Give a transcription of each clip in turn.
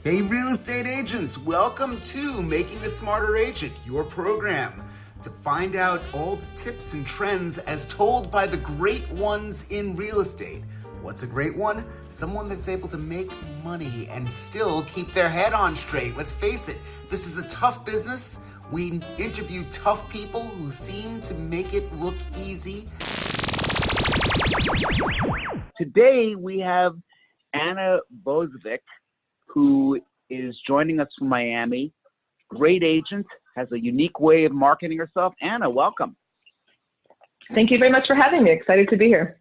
Hey, real estate agents, welcome to Making a Smarter Agent, your program to find out all the tips and trends as told by the great ones in real estate. What's a great one? Someone that's able to make money and still keep their head on straight. Let's face it, this is a tough business. We interview tough people who seem to make it look easy. Today we have Anna Bozovic, who is joining us from Miami. Great agent, has a unique way of marketing herself. Anna, welcome. Thank you very much for having me. Excited to be here.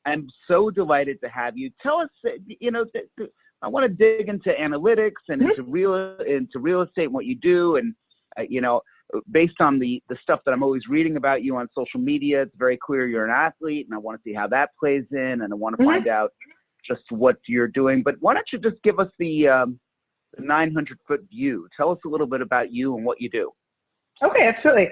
I'm so delighted to have you. Tell us, I want to dig into analytics and into real estate and what you do. And, based on the stuff that I'm always reading about you on social media, it's very clear you're an athlete, and I want to see how that plays in, and I want to find out just what you're doing. But why don't you just give us the 900-foot view? Tell us a little bit about you and what you do. Okay, absolutely.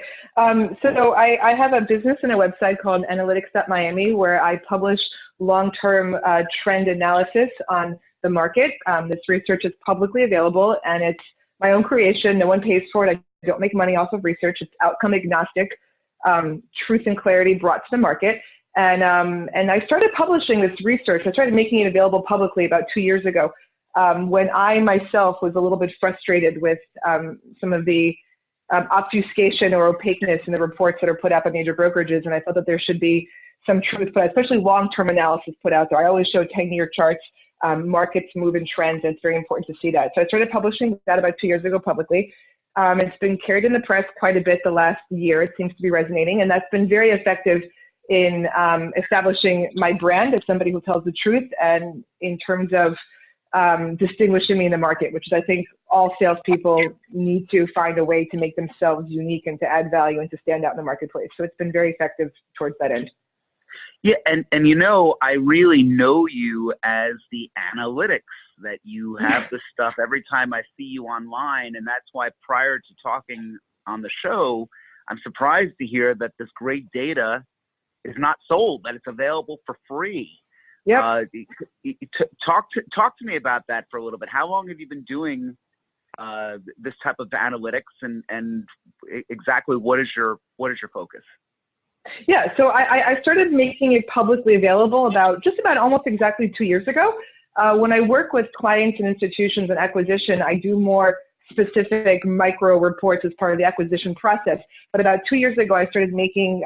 So I have a business and a website called analytics.miami where I publish long-term trend analysis on the market. This research is publicly available, and it's my own creation. No one pays for it. I don't make money off of research. It's outcome agnostic, truth and clarity brought to the market. And I started publishing this research. I started making it available publicly about 2 years ago when I myself was a little bit frustrated with some of the obfuscation or opaqueness in the reports that are put out by major brokerages. And I thought that there should be some truth, but especially long-term analysis put out there. I always show 10-year charts. Markets move in trends, and it's very important to see that. So I started publishing that about 2 years ago publicly. It's been carried in the press quite a bit the last year. It seems to be resonating, and that's been very effective in establishing my brand as somebody who tells the truth, and in terms of distinguishing me in the market, which is, I think, all salespeople need to find a way to make themselves unique and to add value and to stand out in the marketplace. So it's been very effective towards that end. Yeah, and I really know you as the analytics, that you have this stuff every time I see you online, and that's why prior to talking on the show, I'm surprised to hear that this great data is not sold, that it's available for free. Yeah. Talk to me about that for a little bit. How long have you been doing this type of analytics, and exactly what is your focus? Yeah, so I started making it publicly available about almost exactly 2 years ago. When I work with clients and institutions and acquisition, I do more specific micro reports as part of the acquisition process. But about 2 years ago, I started making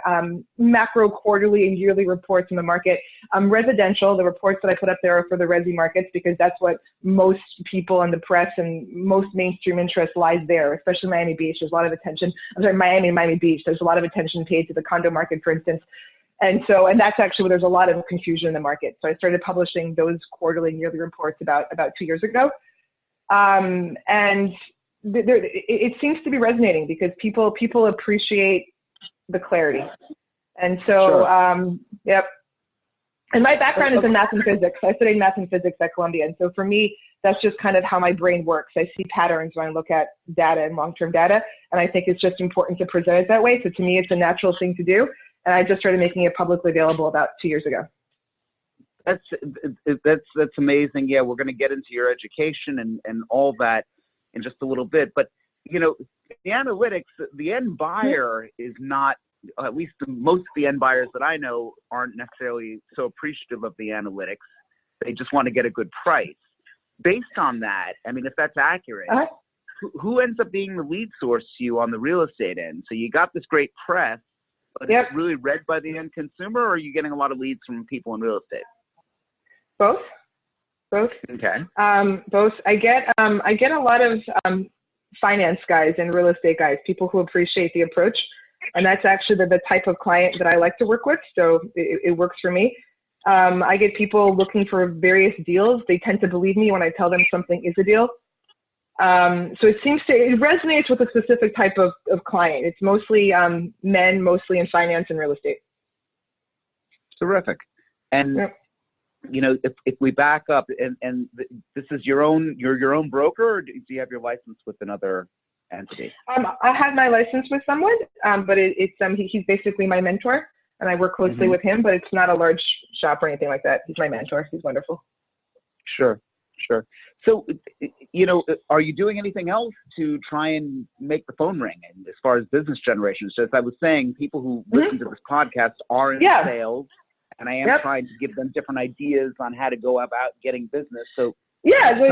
macro quarterly and yearly reports in the market. Residential, the reports that I put up there are for the resi markets because that's what most people in the press and most mainstream interest lies there, especially Miami Beach. There's a lot of attention. Miami and Miami Beach. There's a lot of attention paid to the condo market, for instance. And that's actually where there's a lot of confusion in the market. So I started publishing those quarterly and yearly reports about 2 years ago. It seems to be resonating because people appreciate the clarity. And so, yep. And my background is in math and physics. I studied math and physics at Columbia. And so for me, that's just kind of how my brain works. I see patterns when I look at data and long-term data. And I think it's just important to present it that way. So to me, it's a natural thing to do. And I just started making it publicly available about 2 years ago. That's amazing. Yeah, we're going to get into your education and all that in just a little bit. But, the analytics, the end buyer is not, at least most of the end buyers that I know aren't necessarily so appreciative of the analytics. They just want to get a good price. Based on that, I mean, if that's accurate, who ends up being the lead source to you on the real estate end? So you got this great press, but is it really read by the end consumer, or are you getting a lot of leads from people in real estate? Both. Okay. Both. I get a lot of finance guys and real estate guys, people who appreciate the approach, and that's actually the type of client that I like to work with. So it works for me. I get people looking for various deals. They tend to believe me when I tell them something is a deal. So it resonates with a specific type of client. It's mostly men, mostly in finance and real estate. Terrific. And if we back up, and this is you're your own broker, or do you have your license with another entity? I have my license with someone, but he's basically my mentor, and I work closely with him. But it's not a large shop or anything like that. He's my mentor. He's wonderful. Sure. So are you doing anything else to try and make the phone ring? And as far as business generation, so as I was saying, people who listen to this podcast are in sales, and I am trying to give them different ideas on how to go about getting business. So here's I'll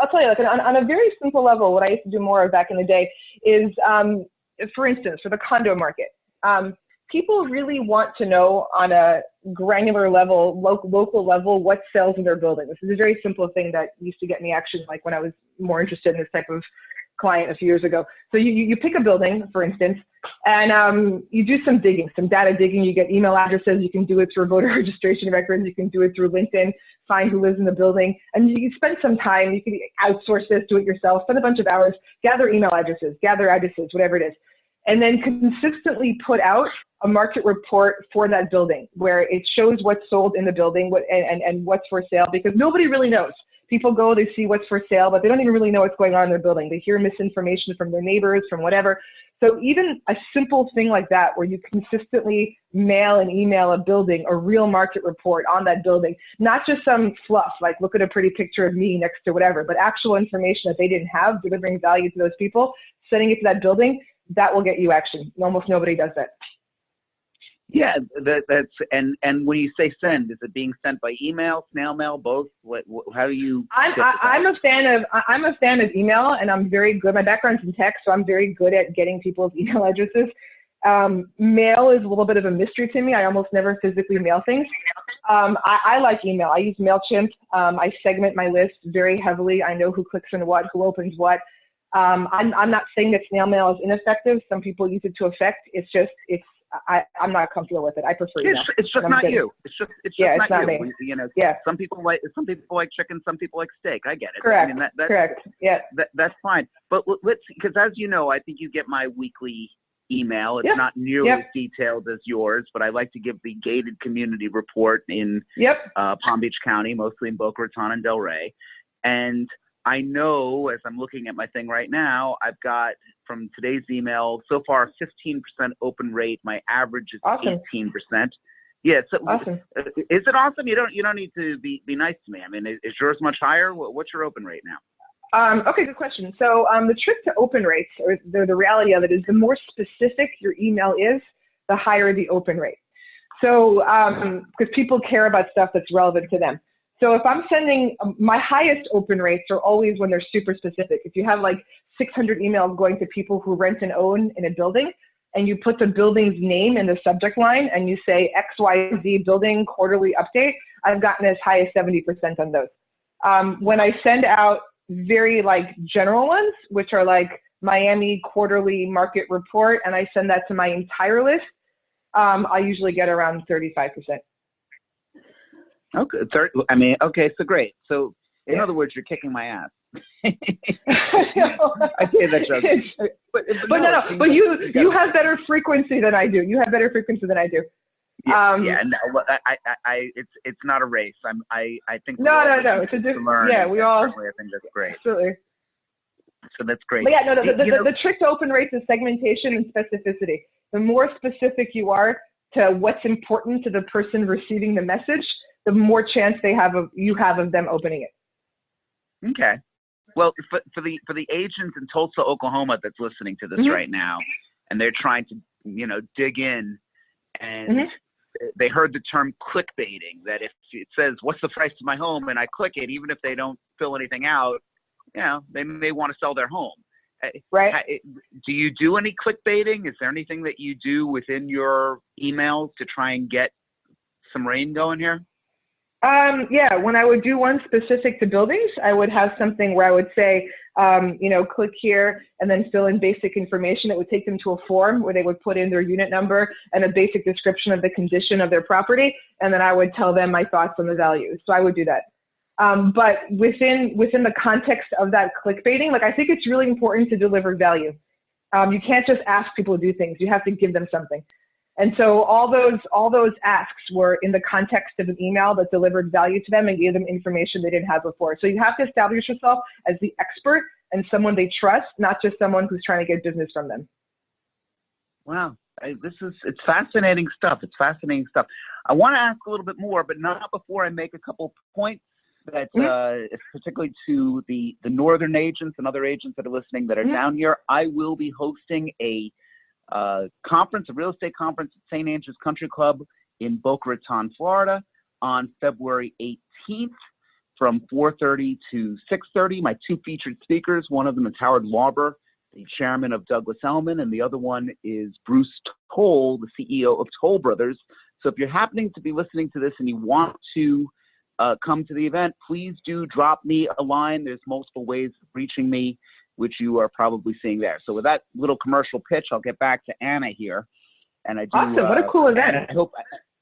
tell you, like on a very simple level, what I used to do more of back in the day is, for instance, for the condo market, people really want to know on a granular level, local level, what sells in their building. This is a very simple thing that used to get me action, like when I was more interested in this type of client a few years ago. So you pick a building, for instance, and you do some digging, some data digging. You get email addresses. You can do it through voter registration records. You can do it through LinkedIn, find who lives in the building. And you can spend some time. You can outsource this, do it yourself, spend a bunch of hours, gather email addresses, gather addresses, whatever it is. And then consistently put out a market report for that building where it shows what's sold in the building and what's for sale, because nobody really knows. People go, they see what's for sale, but they don't even really know what's going on in their building. They hear misinformation from their neighbors, from whatever. So even a simple thing like that, where you consistently mail and email a building a real market report on that building, not just some fluff, like look at a pretty picture of me next to whatever, but actual information that they didn't have, delivering value to those people, sending it to that building, that will get you action. Almost nobody does that. Yeah, that's and when you say send, is it being sent by email, snail mail, both? How do you? I'm a fan of email, and I'm very good. My background's in tech, so I'm very good at getting people's email addresses. Mail is a little bit of a mystery to me. I almost never physically mail things. I like email. I use MailChimp. I segment my list very heavily. I know who clicks on what, who opens what. I'm not saying that snail mail is ineffective. Some people use it to effect. I'm not comfortable with it. I prefer email. It's just not you. It's just not me. Some people like chicken. Some people like steak. I get it. Correct. I mean, Correct. Yeah. That's fine. But because as you know, I think you get my weekly email. It's not nearly as detailed as yours, but I like to give the gated community report in Palm Beach County, mostly in Boca Raton and Delray. And I know, as I'm looking at my thing right now, I've got from today's email so far 15% open rate. My average is 18%. Yeah. So awesome. Is it awesome? You don't need to be nice to me. I mean, is yours much higher? What's your open rate now? Okay, good question. So the trick to open rates, or the reality of it, is the more specific your email is, the higher the open rate. So because people care about stuff that's relevant to them. So if I'm sending, my highest open rates are always when they're super specific. If you have like 600 emails going to people who rent and own in a building, and you put the building's name in the subject line and you say XYZ building quarterly update, I've gotten as high as 70% on those. When I send out very like general ones, which are like Miami quarterly market report, and I send that to my entire list, I usually get around 35%. Okay, okay, so great. So in other words, you're kicking my ass. I say that joke. But you have better frequency than I do. You have better frequency than I do. It's not a race. I think no. It's a different. Yeah, we all. I think that's great. Absolutely. So that's great. But yeah, no. The trick to open rates is segmentation and specificity. The more specific you are to what's important to the person receiving the message, the more chance you have of them opening it. Okay. Well, for the agents in Tulsa, Oklahoma that's listening to this right now, and they're trying to dig in, and they heard the term clickbaiting, that if it says what's the price of my home and I click it, even if they don't fill anything out, they may want to sell their home. Right. Do you do any clickbaiting? Is there anything that you do within your emails to try and get some rain going here? Yeah, when I would do one specific to buildings, I would have something where I would say, click here and then fill in basic information. It would take them to a form where they would put in their unit number and a basic description of the condition of their property. And then I would tell them my thoughts on the value. So I would do that. But within the context of that clickbaiting, I think it's really important to deliver value. You can't just ask people to do things. You have to give them something. And so all those asks were in the context of an email that delivered value to them and gave them information they didn't have before. So you have to establish yourself as the expert and someone they trust, not just someone who's trying to get business from them. Wow. It's fascinating stuff. It's fascinating stuff. I want to ask a little bit more, but not before I make a couple points that, particularly to the northern agents and other agents that are listening that are down here, I will be hosting a conference, a real estate conference at St. Andrews Country Club in Boca Raton, Florida, on February 18th from 4:30 to 6:30. My two featured speakers, one of them is Howard Lauber, the chairman of Douglas Elliman, and the other one is Bruce Toll, the CEO of Toll Brothers. So if you're happening to be listening to this and you want to come to the event, please do drop me a line. There's multiple ways of reaching me, which you are probably seeing there. So with that little commercial pitch, I'll get back to Anna here. And I do, awesome. What a cool event.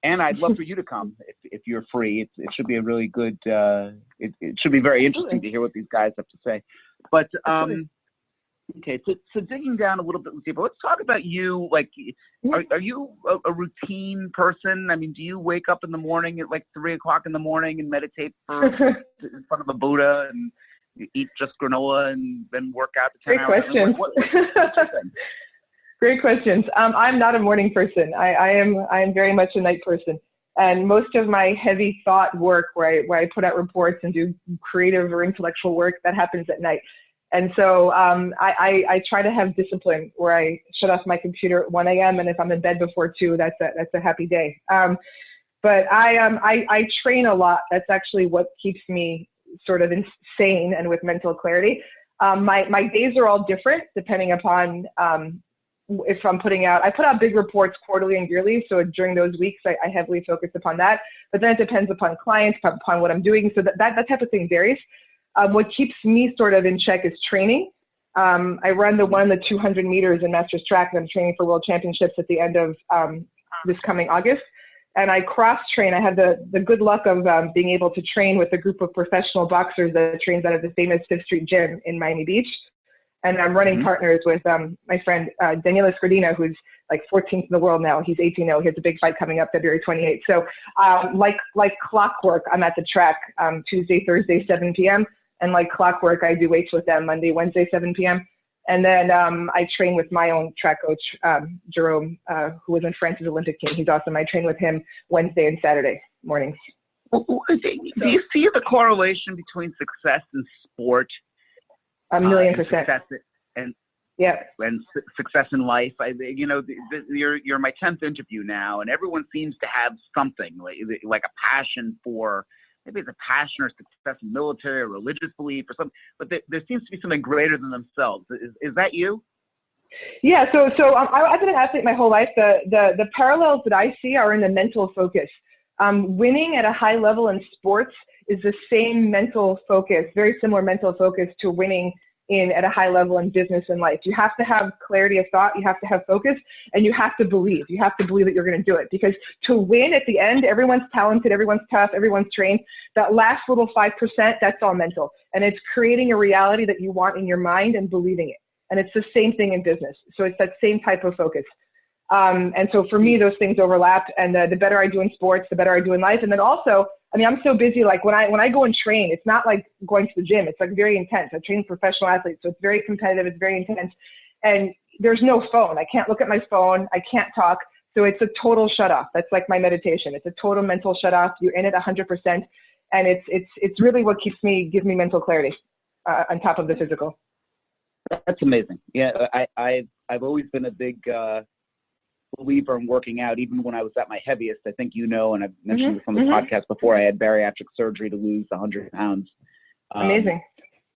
Anna, I'd love for you to come if you're free. It should be a really good, it should be very interesting to hear what these guys have to say. But, okay, so digging down a little bit deeper, let's talk about you. Like, are you a routine person? I mean, do you wake up in the morning at like 3 o'clock in the morning and meditate in front of a Buddha and you eat just granola and then work out for 10 hours? Great questions. Great questions. I'm not a morning person. I am very much a night person. And most of my heavy thought work where I put out reports and do creative or intellectual work, that happens at night. And so I try to have discipline where I shut off my computer at 1 a.m. and if I'm in bed before 2, that's a happy day. But I train a lot. That's actually what keeps me sort of sane and with mental clarity. My days are all different depending upon if I'm I put out big reports quarterly and yearly. So during those weeks, I heavily focus upon that. But then it depends upon clients, upon what I'm doing. So that type of thing varies. What keeps me sort of in check is training. I run the 200 meters in Masters Track, and I'm training for World Championships at the end of this coming August. And I cross-train. I have the good luck of being able to train with a group of professional boxers that trains out of the famous Fifth Street Gym in Miami Beach. And I'm running partners with my friend Daniela Scardina, who's like 14th in the world now. He's 18-0. He has a big fight coming up February 28th. So like clockwork, I'm at the track Tuesday, Thursday, 7 p.m. And like clockwork, I do weights with them Monday, Wednesday, 7 p.m. And then I train with my own track coach, Jerome, who was in France's Olympic team. He's awesome. I train with him Wednesday and Saturday mornings. Do you see the correlation between success in sport? 1,000,000%. And success in life. You're my 10th interview now, and everyone seems to have something like a passion for. Maybe it's a passion or success in military or religious belief or something, but there seems to be something greater than themselves. Is that you? Yeah. So I've been an athlete my whole life. The parallels that I see are in the mental focus. Winning at a high level in sports is the same mental focus, very similar mental focus to winning at a high level in business and life. You have to have clarity of thought, you have to have focus, and you have to believe. You have to believe that you're going to do it, because to win at the end, everyone's talented, everyone's tough, everyone's trained. That last little 5%, that's all mental. And it's creating a reality that you want in your mind and believing it. And it's the same thing in business. So it's that same type of focus. And so for me, those things overlap, and the better I do in sports, the better I do in life. And then also, I mean, I'm so busy, like when I go and train, it's not like going to the gym. It's like very intense. I train professional athletes, so it's very competitive. It's very intense. And there's no phone. I can't look at my phone. I can't talk. So it's a total shut off. That's like my meditation. It's a total mental shut off. You're in it 100%. And it's really what gives me mental clarity on top of the physical. That's amazing. Yeah. I've always been a big, believer in working out, even when I was at my heaviest. I think and I've mentioned this on the podcast before, I had bariatric surgery to lose 100 pounds. Amazing.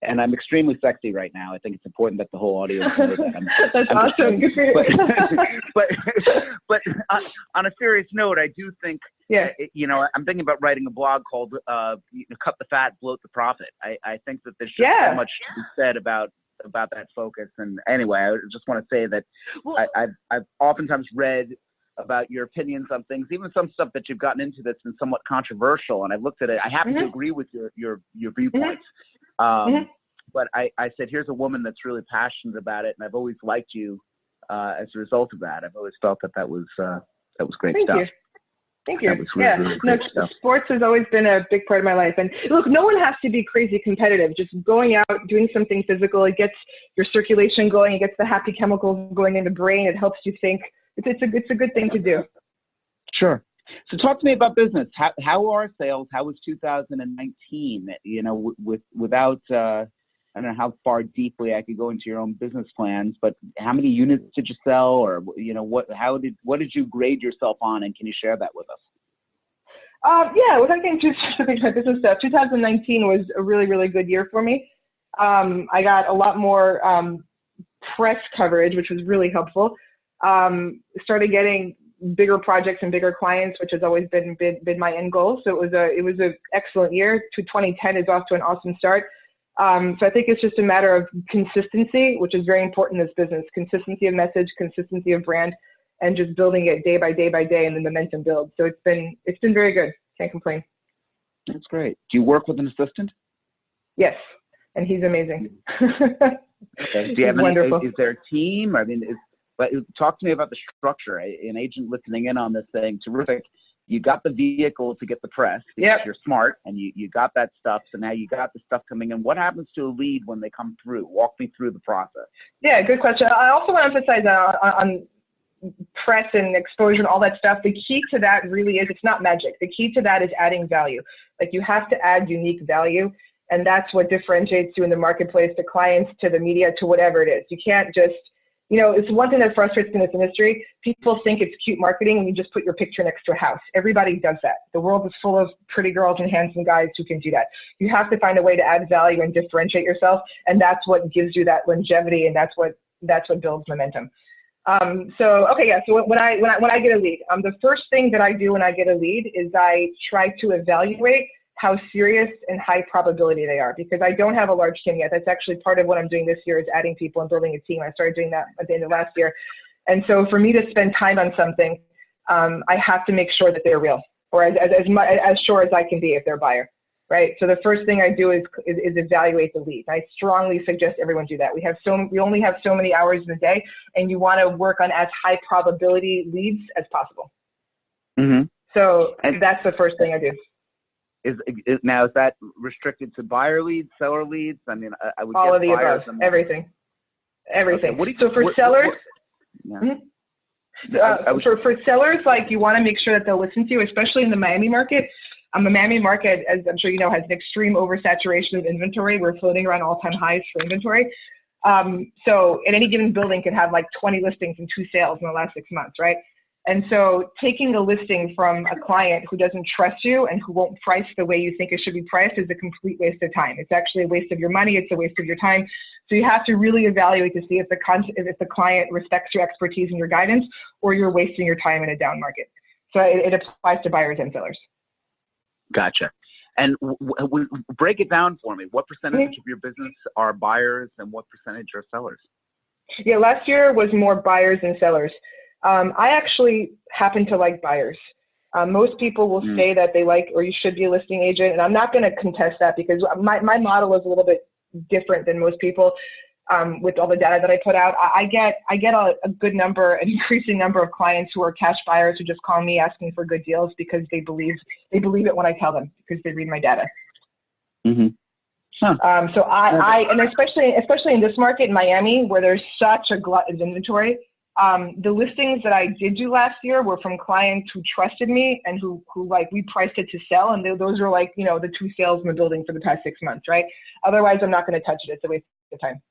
And I'm extremely sexy right now. I think it's important that the whole audience knows that. That's awesome. Good for you. But on a serious note, I do think, I'm thinking about writing a blog called Cut the Fat, Bloat the Profit. I think that there's just so much to be said about that focus. And anyway, I just want to say that I've oftentimes read about your opinions on things, even some stuff that you've gotten into that's been somewhat controversial. And I've looked at it. I happen to agree with your viewpoints. But I said, here's a woman that's really passionate about it. And I've always liked you as a result of that. I've always felt that was great stuff. Thank you. Really sports has always been a big part of my life. And look, no one has to be crazy competitive. Just going out, doing something physical, it gets your circulation going, it gets the happy chemicals going in the brain, it helps you think. It's a good thing to do. Sure. So talk to me about business. How are sales? How was 2019? You know, without I don't know how far deeply I could go into your own business plans, but how many units did you sell, or you know, what did you grade yourself on, and can you share that with us? Yeah, without getting too specific about business stuff, 2019 was a really, really good year for me. I got a lot more press coverage, which was really helpful. Started getting bigger projects and bigger clients, which has always been my end goal. So it was an excellent year. 2010 is off to an awesome start. So I think it's just a matter of consistency, which is very important in this business. Consistency of message, consistency of brand, and just building it day by day by day, and the momentum builds. So it's been very good. Can't complain. That's great. Do you work with an assistant? Yes, and he's amazing. Okay. Do you have wonderful. Is there a team? I mean, but talk to me about the structure. An agent listening in on this thing, terrific. You got the vehicle to get the press because you're smart, and you got that stuff. So now you got the stuff coming in. What happens to a lead when they come through? Walk me through the process. Yeah, good question. I also want to emphasize on press and exposure and all that stuff. The key to that really is, it's not magic. The key to that is adding value. Like, you have to add unique value, and that's what differentiates you in the marketplace, to clients, to the media, to whatever it is. You can't just, you know, it's one thing that frustrates me in this industry. People think it's cute marketing when you just put your picture next to a house. Everybody does that. The world is full of pretty girls and handsome guys who can do that. You have to find a way to add value and differentiate yourself, and that's what gives you that longevity, and that's what builds momentum. So when I get a lead, the first thing that I do when I get a lead is I try to evaluate how serious and high probability they are, because I don't have a large team yet. That's actually part of what I'm doing this year, is adding people and building a team. I started doing that at the end of last year. And so for me to spend time on something, I have to make sure that they're real, or as sure as I can be if they're a buyer, right? So the first thing I do is evaluate the lead. I strongly suggest everyone do that. We only have so many hours in a day, and you want to work on as high probability leads as possible. Mm-hmm. So that's the first thing I do. Is that restricted to buyer leads, seller leads? I mean, I would all guess of the above, everything. Okay. So for sellers, for sellers, like, you want to make sure that they'll listen to you, especially in the Miami market. The Miami market, as I'm sure you know, has an extreme oversaturation of inventory. We're floating around all-time highs for inventory. So in any given building could have like 20 listings and 2 sales in the last 6 months, right? And so taking a listing from a client who doesn't trust you and who won't price the way you think it should be priced is a complete waste of time. It's actually a waste of your money. It's a waste of your time. So you have to really evaluate to see if the client respects your expertise and your guidance, or you're wasting your time in a down market. So it applies to buyers and sellers. Gotcha. And break it down for me. What percentage of your business are buyers, and what percentage are sellers? Yeah, last year was more buyers than sellers. I actually happen to like buyers. Most people will say that they like, or you should be a listing agent, and I'm not going to contest that, because my model is a little bit different than most people. With all the data that I put out, I get a good number, an increasing number of clients who are cash buyers who just call me asking for good deals because they believe it when I tell them, because they read my data. Mm-hmm. Huh. So and especially in this market in Miami, where there's such a glut of inventory, the listings that I did do last year were from clients who trusted me and who like, we priced it to sell, and those were like, you know, the 2 sales in the building for the past 6 months, right? Otherwise, I'm not going to touch it. It's a waste of time.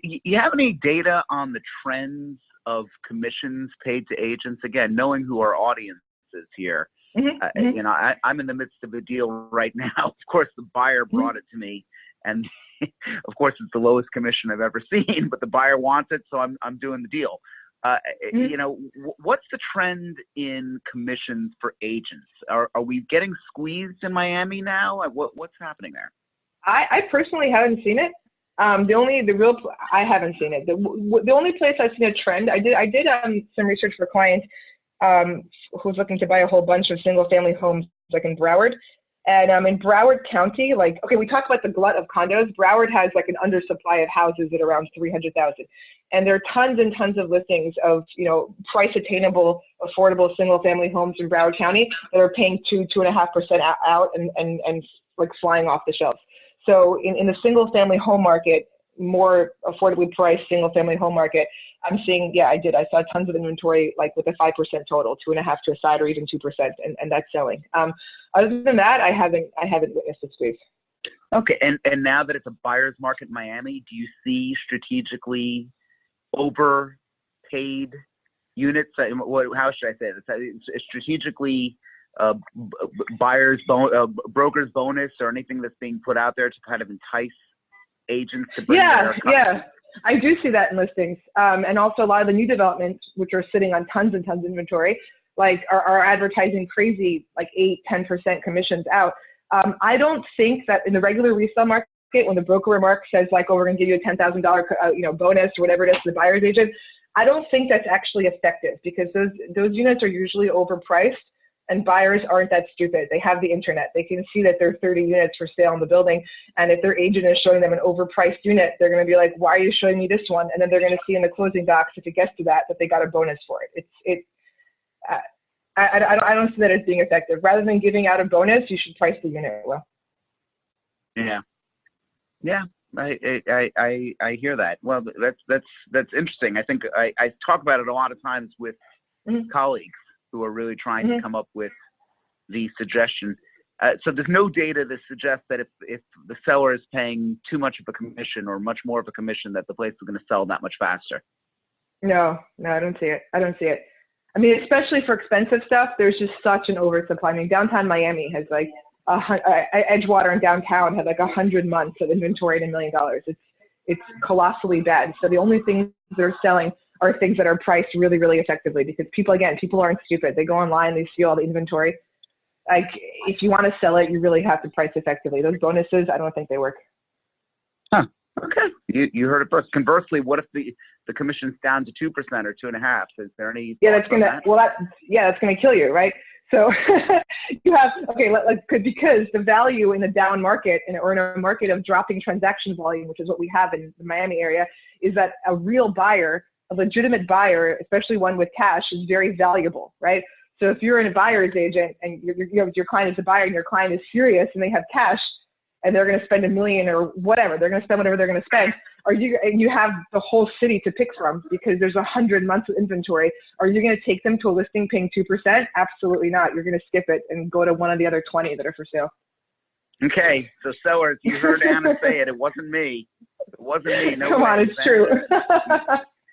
You have any data on the trends of commissions paid to agents? Again, knowing who our audience is here. You know, I'm in the midst of a deal right now. Of course, the buyer brought it to me, and of course, it's the lowest commission I've ever seen, but the buyer wants it, so I'm doing the deal. You know, what's the trend in commissions for agents? Are we getting squeezed in Miami now? What's happening there? I personally haven't seen it. I haven't seen it. The only place I've seen a trend, I did some research for clients who's looking to buy a whole bunch of single family homes, like in Broward. And in Broward County, like, okay, we talk about the glut of condos. Broward has like an undersupply of houses at around 300,000. And there are tons and tons of listings of, you know, price attainable, affordable single family homes in Broward County that are paying 2.5% out and like flying off the shelves. So in the single family home market, more affordably priced single family home market, I'm seeing, yeah, I saw tons of inventory, like with a 5% total, 2.5 to a side, or even 2%, and that's selling. Other than that, I haven't witnessed a squeeze. Okay, and now that it's a buyer's market in Miami, do you see strategically overpaid units? How should I say this? It's strategically broker's bonus or anything that's being put out there to kind of entice agents to bring their customers? Yeah. I do see that in listings. And also a lot of the new developments, which are sitting on tons and tons of inventory, like are advertising crazy, like 8-10% commissions out. I don't think that in the regular resale market, when the broker remark says like, oh, we're going to give you a $10,000 bonus or whatever it is to the buyer's agent, I don't think that's actually effective, because those units are usually overpriced, and buyers aren't that stupid. They have the internet. They can see that there are 30 units for sale in the building, and if their agent is showing them an overpriced unit, they're going to be like, why are you showing me this one? And then they're going to see in the closing docs, if it gets to that they got a bonus for it. I don't see that as being effective. Rather than giving out a bonus, you should price the unit well. Yeah, I hear that. Well, that's interesting. I think I talk about it a lot of times with colleagues who are really trying to come up with the suggestion. So there's no data that suggests that if the seller is paying too much of a commission or much more of a commission, that the place is going to sell that much faster. No, I don't see it. I mean, especially for expensive stuff, there's just such an oversupply. I mean, downtown Miami has like Edgewater and downtown had like 100 months of inventory at $1 million. It's colossally bad. So the only things they're selling are things that are priced really, really effectively, because people aren't stupid. They go online, they see all the inventory. Like, if you want to sell it, you really have to price effectively. Those bonuses, I don't think they work. Huh. Okay. You heard it first. Conversely, what if the commission's down to 2% or 2.5%? Is there any? Yeah, that's gonna kill you, right? So you have, because the value in the down market or in a market of dropping transaction volume, which is what we have in the Miami area, is that a real buyer, a legitimate buyer, especially one with cash, is very valuable, right? So if you're a buyer's agent and your client is a buyer and your client is serious and they have cash and they're going to spend $1 million or whatever, they're going to spend whatever they're going to spend, and you have the whole city to pick from because there's 100 months of inventory, are you going to take them to a listing paying 2%? Absolutely not. You're going to skip it and go to one of the other 20 that are for sale. Okay, so sellers, you heard Anna say it. It wasn't me. No Come on, it's true.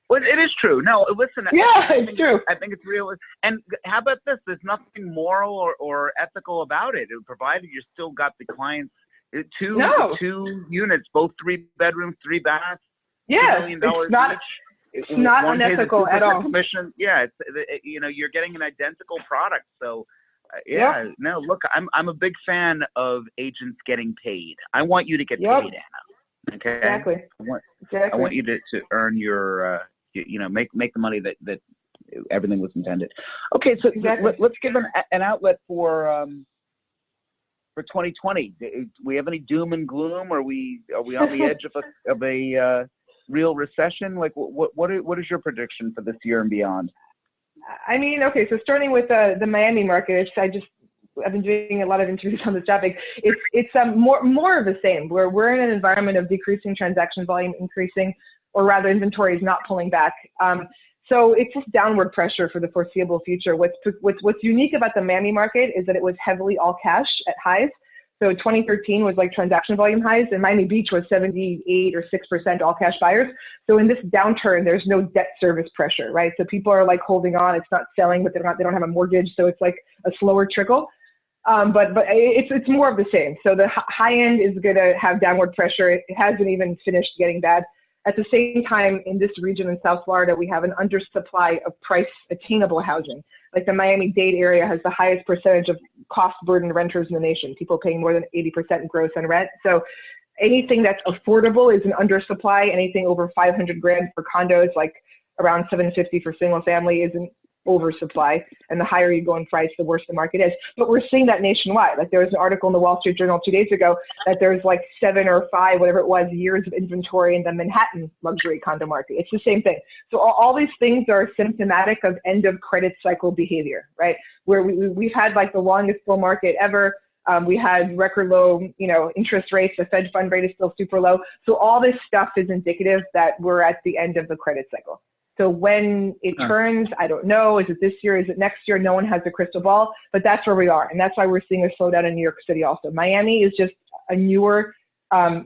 Well, it is true. No, listen. It's true. I think it's real. And how about this? There's nothing moral or ethical about it, provided you still got the clients. Two units, both 3 bedrooms, 3 baths. Yeah, $2 million it's not unethical at all. Commission. Yeah, you're getting an identical product. So, no, look, I'm a big fan of agents getting paid. I want you to get paid, Anna. Okay. Exactly. I want you to earn your, make the money that everything was intended. Okay, so let's give an outlet for 2020. Do we have any doom and gloom? Are we on the edge of a real recession? Like, what is your prediction for this year and beyond? I mean, okay, so starting with the Miami market, I've been doing a lot of interviews on this topic. It's more of the same, where we're in an environment of decreasing transaction volume, increasing, or rather inventory is not pulling back. So it's just downward pressure for the foreseeable future. What's unique about the Miami market is that it was heavily all cash at highs. So 2013 was like transaction volume highs, and Miami Beach was 78 or 6% all cash buyers. So in this downturn, there's no debt service pressure, right? So people are like holding on. It's not selling, but they don't have a mortgage, so it's like a slower trickle. But it's more of the same. So the high end is going to have downward pressure. It hasn't even finished getting bad. At the same time, in this region in South Florida, we have an undersupply of price attainable housing. Like the Miami-Dade area has the highest percentage of cost burden renters in the nation, people paying more than 80% gross on rent. So anything that's affordable is an undersupply. Anything over $500,000 for condos, like around $750,000 for single family, is an oversupply. And the higher you go in price, the worse the market is. But we're seeing that nationwide. Like there was an article in the Wall Street Journal 2 days ago that there's like 7 or 5, whatever it was, years of inventory in the Manhattan luxury condo market. It's the same thing. So all these things are symptomatic of end of credit cycle behavior, right? Where we've had like the longest bull market ever. We had record low, interest rates. The Fed fund rate is still super low. So all this stuff is indicative that we're at the end of the credit cycle. So when it turns, I don't know, is it this year? Is it next year? No one has a crystal ball, but that's where we are. And that's why we're seeing a slowdown in New York City also. Miami is just a newer,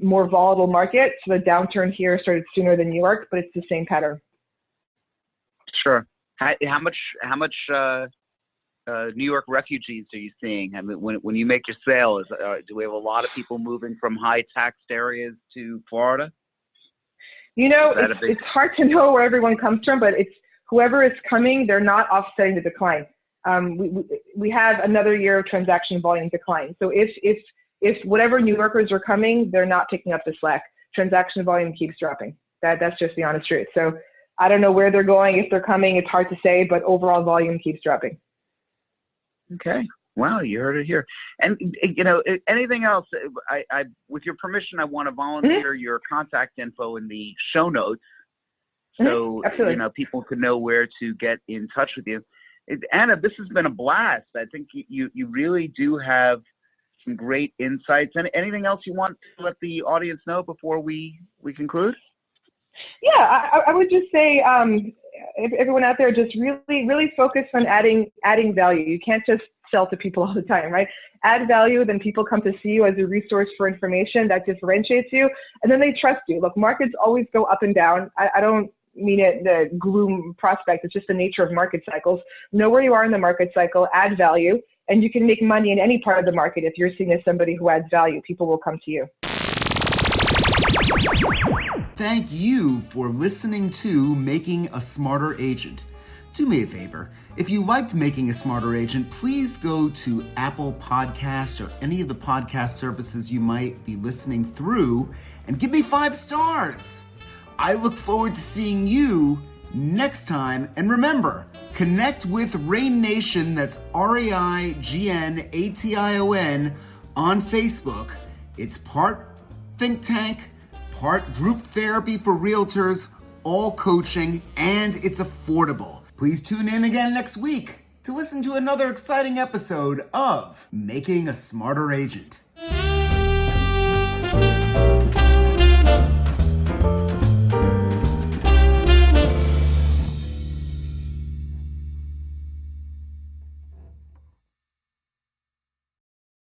more volatile market. So the downturn here started sooner than New York, but it's the same pattern. Sure. How much New York refugees are you seeing? I mean, when you make your sales, do we have a lot of people moving from high taxed areas to Florida? It's hard to know where everyone comes from, but it's whoever is coming, they're not offsetting the decline. We have another year of transaction volume decline. So if whatever New Yorkers are coming, they're not picking up the slack. Transaction volume keeps dropping. That's just the honest truth. So I don't know where they're going. If they're coming, it's hard to say, but overall volume keeps dropping. Okay. Wow, you heard it here. And, anything else? I with your permission, I want to volunteer your contact info in the show notes so, people can know where to get in touch with you. Anna, this has been a blast. I think you really do have some great insights. And anything else you want to let the audience know before we conclude? Yeah, I would just say, if everyone out there, just really, really focus on adding value. You can't just sell to people all the time, right? Add value, then people come to see you as a resource for information that differentiates you, and then they trust you. Look, markets always go up and down. I don't mean it the gloom prospect. It's just the nature of market cycles. Know where you are in the market cycle, add value, and you can make money in any part of the market. If you're seen as somebody who adds value, people will come to you. Thank you for listening to Making a Smarter Agent. Do me a favor. If you liked Making a Smarter Agent, please go to Apple Podcasts or any of the podcast services you might be listening through and give me 5 stars. I look forward to seeing you next time. And remember, connect with Rain Nation, that's RAIGNATION, on Facebook. It's part think tank, part group therapy for realtors, all coaching, and it's affordable. Please tune in again next week to listen to another exciting episode of Making a Smarter Agent.